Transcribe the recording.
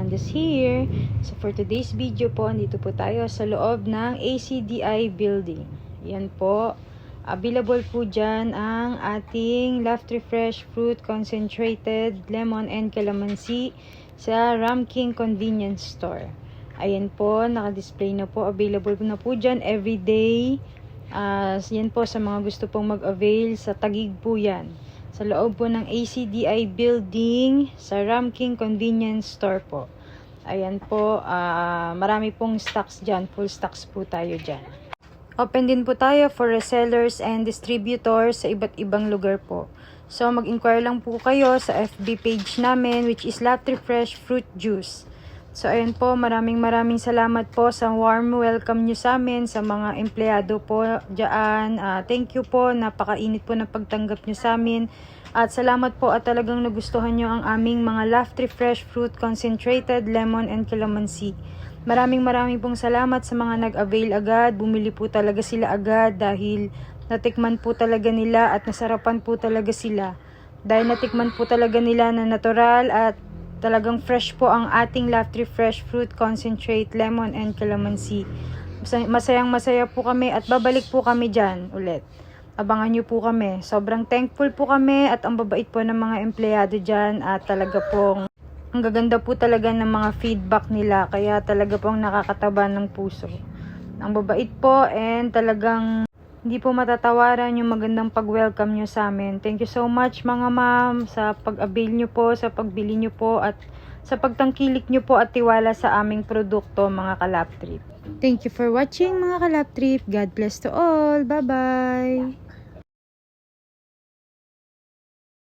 Hernandez here. So for today's video po, dito po tayo sa loob ng ACDI building. Yan po. Available po dyan ang ating Lafty Fresh Fruit Concentrated Lemon and Calamansi sa Ramking Convenience Store. Ayan po, naka-display na po. Available na po dyan everyday. Yan po sa mga gusto pong mag-avail, sa Taguig po yan. Sa loob po ng ACDI building sa Ramking Convenience Store po. Ayan po, marami pong stocks dyan. Full stocks po tayo dyan. Open din po tayo for resellers and distributors sa iba't ibang lugar po. So mag-inquire lang po kayo sa FB page namin, which is Lafty Fresh Fruit Juice. So ayun po, maraming salamat po sa warm welcome nyo sa amin, sa mga empleyado po dyan. Thank you po, napakainit po na pagtanggap nyo sa amin. At salamat po at talagang nagustuhan nyo ang aming mga Lafty Fresh Fruit Concentrated Lemon and Calamansi. Maraming pong salamat sa mga nag-avail agad. Bumili po talaga sila agad dahil natikman po talaga nila at nasarapan po talaga sila. Dahil natikman po talaga nila na natural at talagang fresh po ang ating Lafty Fresh Fruit Concentrate Lemon and Calamansi. Masaya po kami at babalik po kami dyan ulit. Abangan nyo po kami. Sobrang thankful po kami at ang babait po ng mga empleyado dyan at talaga pong ang gaganda po talaga ng mga feedback nila. Kaya talaga pong nakakataba ng puso. Ang babait po and talagang hindi po matatawaran yung magandang pag-welcome nyo sa amin. Thank you so much mga ma'am sa pag-avail nyo po, sa pagbili nyo po at sa pagtangkilik nyo po at tiwala sa aming produkto mga Kalap Trip. Thank you for watching mga Kalap Trip. God bless to all. Bye-bye!